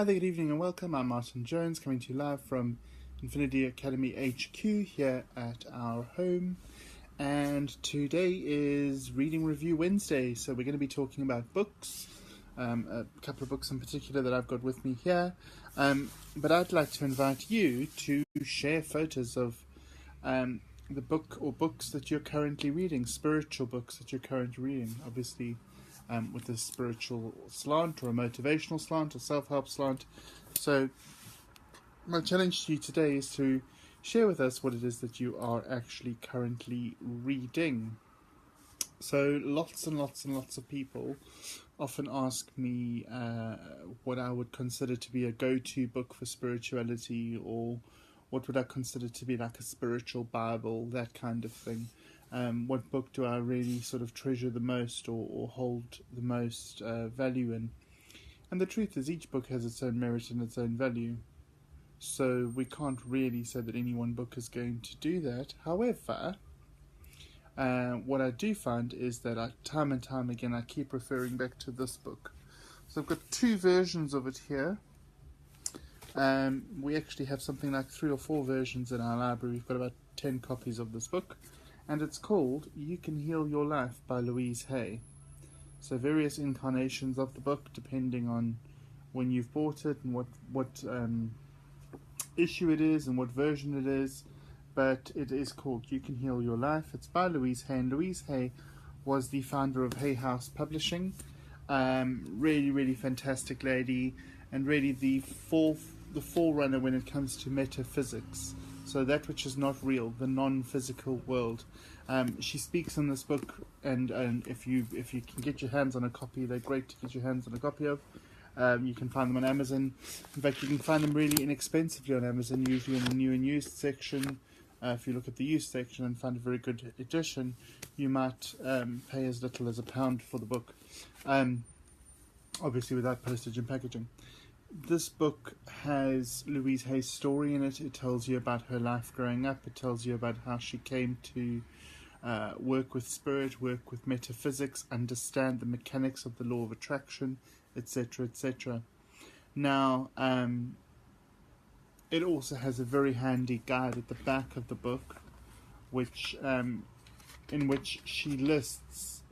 Hi there, good evening and welcome. I'm Martin Jones, coming to you live from Infinity Academy HQ here at our home. And today is Reading Review Wednesday, so we're going to be talking about books, a couple of books in particular that I've got with me here. But I'd like to invite you to share photos of the book or books that you're currently reading, spiritual books that you're currently reading, obviously. With a spiritual slant or a motivational slant or self-help slant. So my challenge to you today is to share with us what it is that you are actually currently reading. So lots and lots and lots of people often ask me what I would consider to be a go-to book for spirituality, or what would I consider to be like a spiritual Bible, that kind of thing. What book do I really sort of treasure the most or hold the most value in? And the truth is, each book has its own merit and its own value. So we can't really say that any one book is going to do that. However, what I do find is that time and time again, I keep referring back to this book. So I've got two versions of it here. We actually have something like 3 or 4 versions in our library. We've got about 10 copies of this book. And it's called You Can Heal Your Life by Louise Hay. So various incarnations of the book, depending on when you've bought it and what issue it is and what version it is. But it is called You Can Heal Your Life. It's by Louise Hay. And Louise Hay was the founder of Hay House Publishing. Really, really fantastic lady. And really the forerunner when it comes to metaphysics. So that which is not real, the non-physical world. She speaks in this book, and if you can get your hands on a copy, they're great to get your hands on a copy of. You can find them on Amazon. In fact, you can find them really inexpensively on Amazon, usually in the new and used section. If you look at the used section and find a very good edition, you might pay as little as £1 for the book, obviously without postage and packaging. This book has Louise Hay's story in it. It tells you about her life growing up. It tells you about how she came to work with spirit, work with metaphysics, understand the mechanics of the law of attraction, etc., etc. Now, it also has a very handy guide at the back of the book, which in which she lists.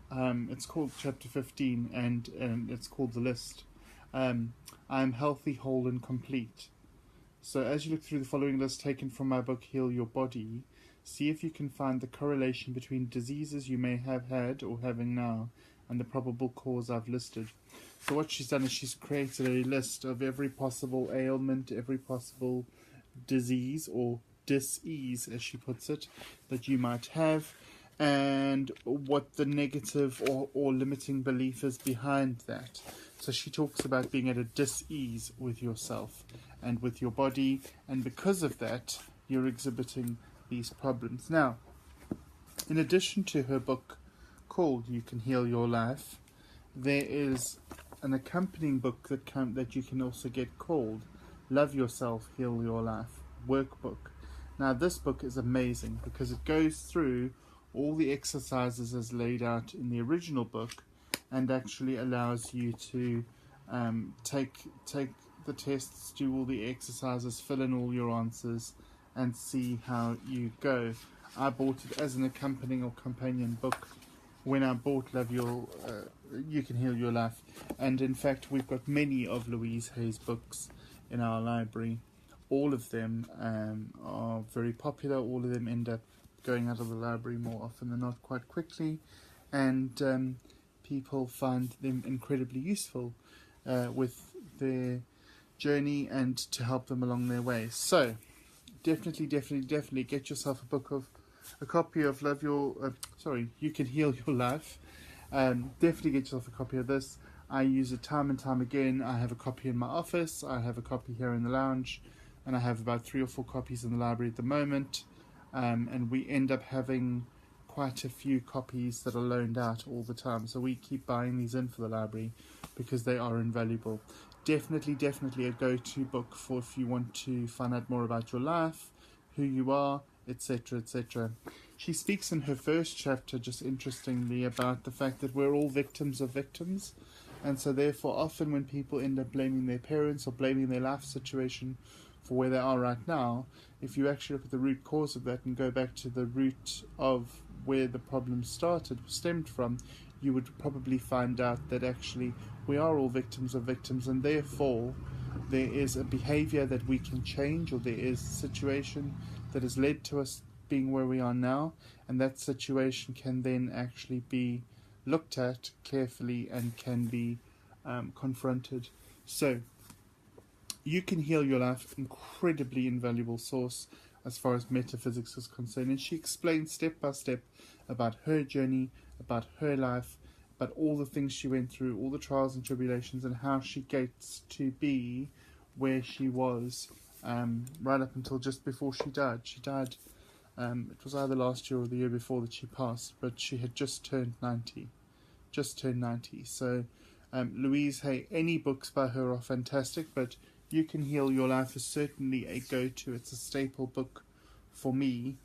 It's called Chapter 15, and it's called The List. I am healthy, whole and complete. So as you look through the following list taken from my book Heal Your Body, see if you can find the correlation between diseases you may have had or having now and the probable cause I've listed. So what she's done is she's created a list of every possible ailment, every possible disease or dis-ease, as she puts it, that you might have, and what the negative or limiting belief is behind that. So she talks about being at a dis-ease with yourself and with your body, and because of that, you're exhibiting these problems. Now, in addition to her book called You Can Heal Your Life, there is an accompanying book that you can also get called Love Yourself, Heal Your Life Workbook. Now, this book is amazing because it goes through all the exercises as laid out in the original book, and actually allows you to take the tests, do all the exercises, fill in all your answers, and see how you go. I bought it as an accompanying or companion book when I bought You Can Heal Your Life. And in fact, we've got many of Louise Hay's books in our library. All of them are very popular. All of them end up going out of the library more often than not quite quickly. And people find them incredibly useful with their journey and to help them along their way. So definitely get yourself a copy of You Can Heal Your Life. Definitely get yourself a copy of this. I use it time and time again. I have a copy in my office, I have a copy here in the lounge, and I have about 3 or 4 copies in the library at the moment, and we end up having quite a few copies that are loaned out all the time, so we keep buying these in for the library because they are invaluable. Definitely a go-to book for if you want to find out more about your life, who you are, etc., etc. She speaks in her first chapter, just interestingly, about the fact that we're all victims of victims. And so therefore often when people end up blaming their parents or blaming their life situation for where they are right now, if you actually look at the root cause of that and go back to the root of where the problem stemmed from, you would probably find out that actually we are all victims of victims, and therefore there is a behavior that we can change, or there is a situation that has led to us being where we are now, and that situation can then actually be looked at carefully and can be confronted. So You Can Heal Your Life, incredibly invaluable source as far as metaphysics is concerned, and she explains step by step about her journey, about her life, about all the things she went through, all the trials and tribulations, and how she gets to be where she was right up until just before she died. She died, it was either last year or the year before that she passed, but she had just turned 90. So Louise Hay, any books by her are fantastic, but You Can Heal Your Life is certainly a go-to. It's a staple book for me,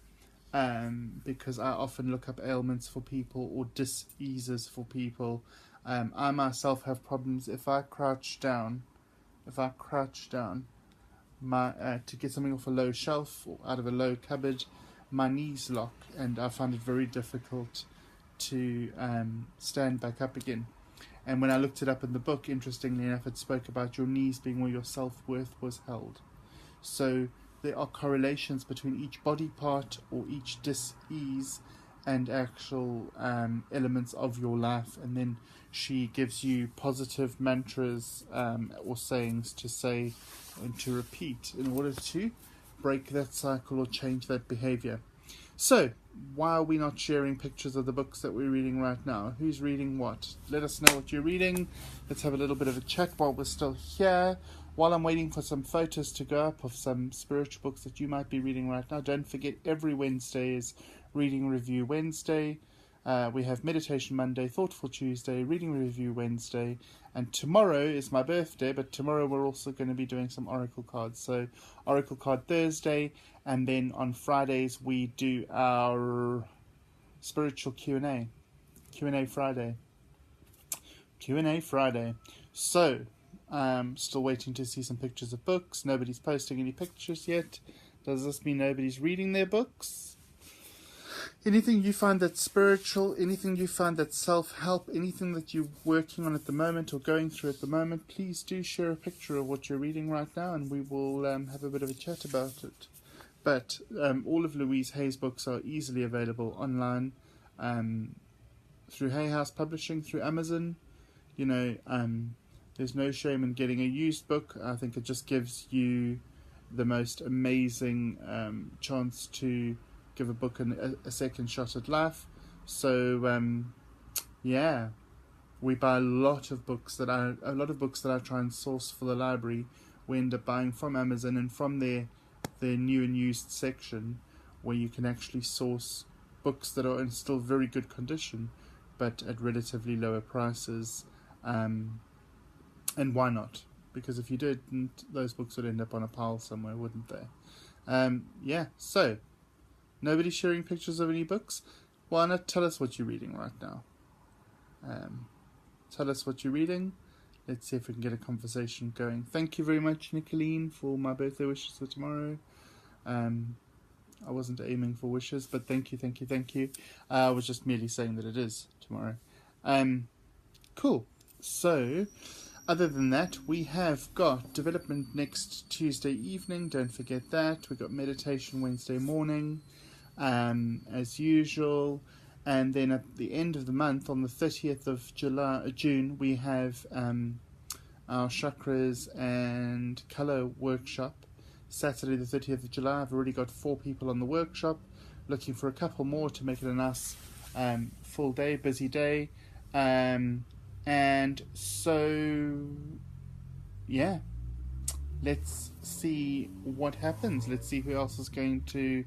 because I often look up ailments for people or diseases for people. I myself have problems if I crouch down to get something off a low shelf or out of a low cupboard, my knees lock, and I find it very difficult to stand back up again. And when I looked it up in the book, interestingly enough, it spoke about your knees being where your self-worth was held. So there are correlations between each body part or each dis-ease and actual elements of your life. And then she gives you positive mantras or sayings to say and to repeat in order to break that cycle or change that behavior. So, why are we not sharing pictures of the books that we're reading right now? Who's reading what? Let us know what you're reading. Let's have a little bit of a chat while we're still here. While I'm waiting for some photos to go up of some spiritual books that you might be reading right now, don't forget every Wednesday is Reading Review Wednesday. We have Meditation Monday, Thoughtful Tuesday, Reading Review Wednesday, and tomorrow is my birthday, but tomorrow we're also going to be doing some Oracle cards. So Oracle Card Thursday, and then on Fridays we do our spiritual Q&A. Q&A Friday. So, still waiting to see some pictures of books. Nobody's posting any pictures yet. Does this mean nobody's reading their books? Anything you find that's spiritual, anything you find that's self-help, anything that you're working on at the moment or going through at the moment, please do share a picture of what you're reading right now, and we will have a bit of a chat about it. But all of Louise Hay's books are easily available online through Hay House Publishing, through Amazon. You know, there's no shame in getting a used book. I think it just gives you the most amazing chance to give a book a second shot at life. So yeah, we buy a lot of books that I try and source for the library. We end up buying from Amazon and from their new and used section, where you can actually source books that are in still very good condition but at relatively lower prices. And why not? Because if you didn't, those books would end up on a pile somewhere, wouldn't they? Yeah, so nobody's sharing pictures of any books. Why not tell us what you're reading right now? Tell us what you're reading. Let's see if we can get a conversation going. Thank you very much, Nicolene, for my birthday wishes for tomorrow. I wasn't aiming for wishes, but thank you. I was just merely saying that it is tomorrow. Cool. So, other than that, we have got development next Tuesday evening. Don't forget that. We've got meditation Wednesday morning, as usual. And then at the end of the month, on the 30th of June, we have our chakras and colour workshop. Saturday the 30th of July. I've already got 4 people on the workshop. Looking for a couple more to make it a nice full day, busy day. And so, yeah, let's see what happens. Let's see who else is going to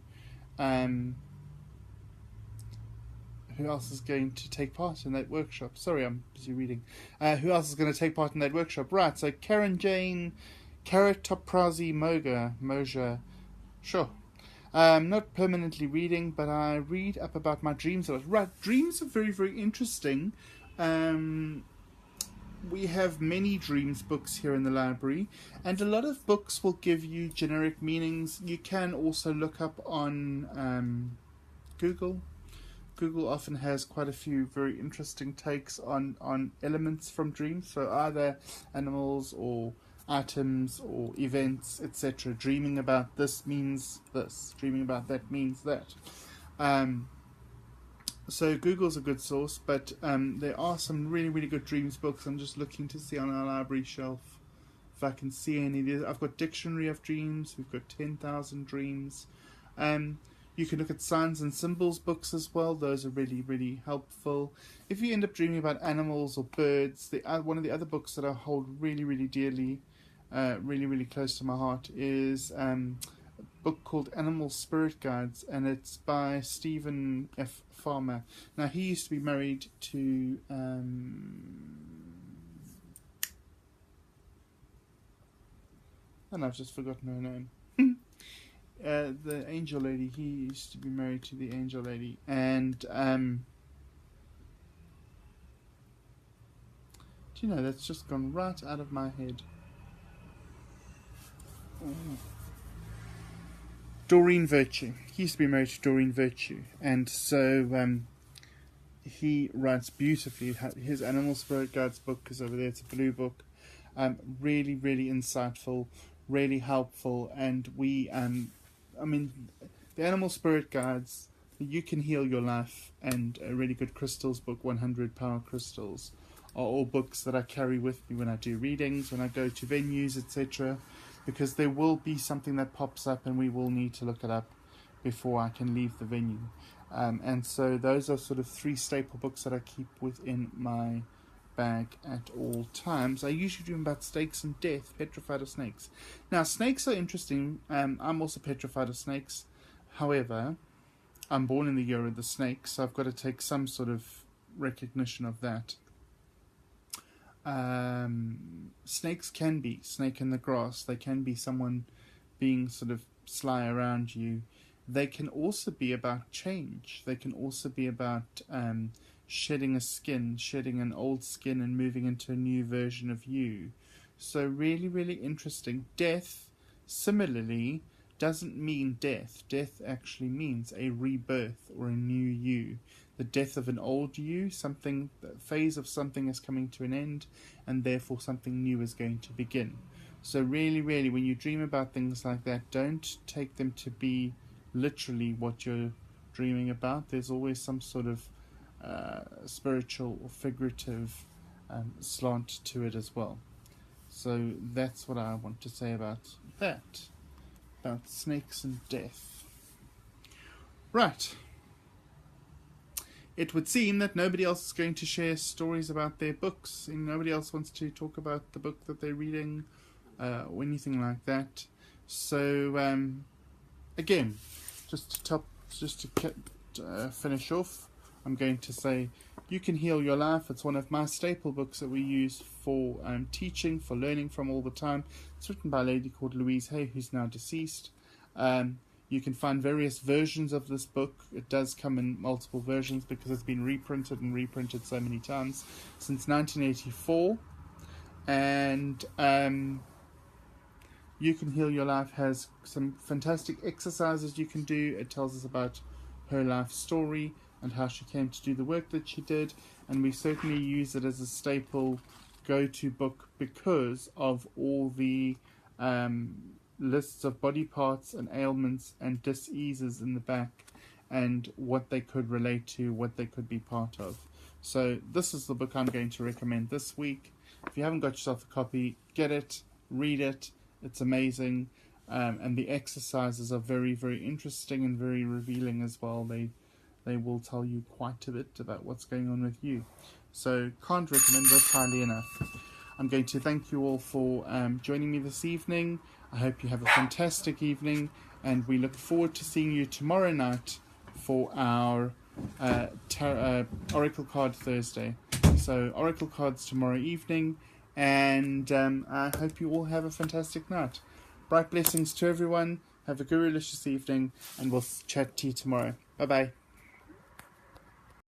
take part in that workshop. Sorry, I'm busy reading. Who else is going to take part in that workshop? Right, so Karen Jane Karatoprazi Moja. Sure. Not permanently reading, but I read up about my dreams a lot. Right, dreams are very, very interesting. we have many dreams books here in the library, and a lot of books will give you generic meanings. You can also look up on Google. Google often has quite a few very interesting takes on elements from dreams, so either animals or items or events, etc. Dreaming about this means this, dreaming about that means that. So Google's a good source, but there are some really, really good dreams books. I'm just looking to see on our library shelf if I can see any. I've got Dictionary of Dreams, we've got 10,000 Dreams. You can look at signs and symbols books as well. Those are really, really helpful. If you end up dreaming about animals or birds, one of the other books that I hold really, really dearly, really, really close to my heart is book called Animal Spirit Guides, and it's by Stephen F. Farmer. Now, he used to be married to and I've just forgotten her name. The angel lady. He used to be married to the angel lady, and do you know, that's just gone right out of my head. Doreen Virtue. He used to be married to Doreen Virtue, and so he writes beautifully. His Animal Spirit Guides book is over there. It's a blue book. Really, really insightful, really helpful, and the Animal Spirit Guides, You Can Heal Your Life, and a really good crystals book, 100 Power Crystals, are all books that I carry with me when I do readings, when I go to venues, etc., because there will be something that pops up and we will need to look it up before I can leave the venue. And so those are sort of 3 staple books that I keep within my bag at all times. I usually dream about snakes and death, petrified of snakes. Now, snakes are interesting. I'm also petrified of snakes. However, I'm born in the year of the snake, so I've got to take some sort of recognition of that. Snakes can be snake in the grass. They can be someone being sort of sly around you. They can also be about change. They can also be about shedding a skin, shedding an old skin and moving into a new version of you. So really, really interesting. Death, similarly, doesn't mean death. Death actually means a rebirth or a new you. The death of an old you, the phase of something is coming to an end, and therefore something new is going to begin. So really, really, when you dream about things like that, don't take them to be literally what you're dreaming about. There's always some sort of spiritual or figurative slant to it as well. So that's what I want to say about that, about snakes and death. Right. It would seem that nobody else is going to share stories about their books, and nobody else wants to talk about the book that they're reading or anything like that. So again, just to finish off, I'm going to say You Can Heal Your Life. It's one of my staple books that we use for teaching, for learning from all the time. It's written by a lady called Louise Hay, who's now deceased. You can find various versions of this book. It does come in multiple versions because it's been reprinted and reprinted so many times since 1984. And You Can Heal Your Life has some fantastic exercises you can do. It tells us about her life story and how she came to do the work that she did, and we certainly use it as a staple go-to book because of all the lists of body parts and ailments and diseases in the back and what they could relate to, what they could be part of. So this is the book I'm going to recommend this week. If you haven't got yourself a copy, get it, read it. It's amazing, and the exercises are very, very interesting and very revealing as well. They will tell you quite a bit about what's going on with you. So can't recommend this highly enough. I'm going to thank you all for joining me this evening. I hope you have a fantastic evening, and we look forward to seeing you tomorrow night for our Oracle Card Thursday. So Oracle Cards tomorrow evening, and I hope you all have a fantastic night. Bright blessings to everyone. Have a gurulicious evening, and we'll chat to you tomorrow. Bye-bye.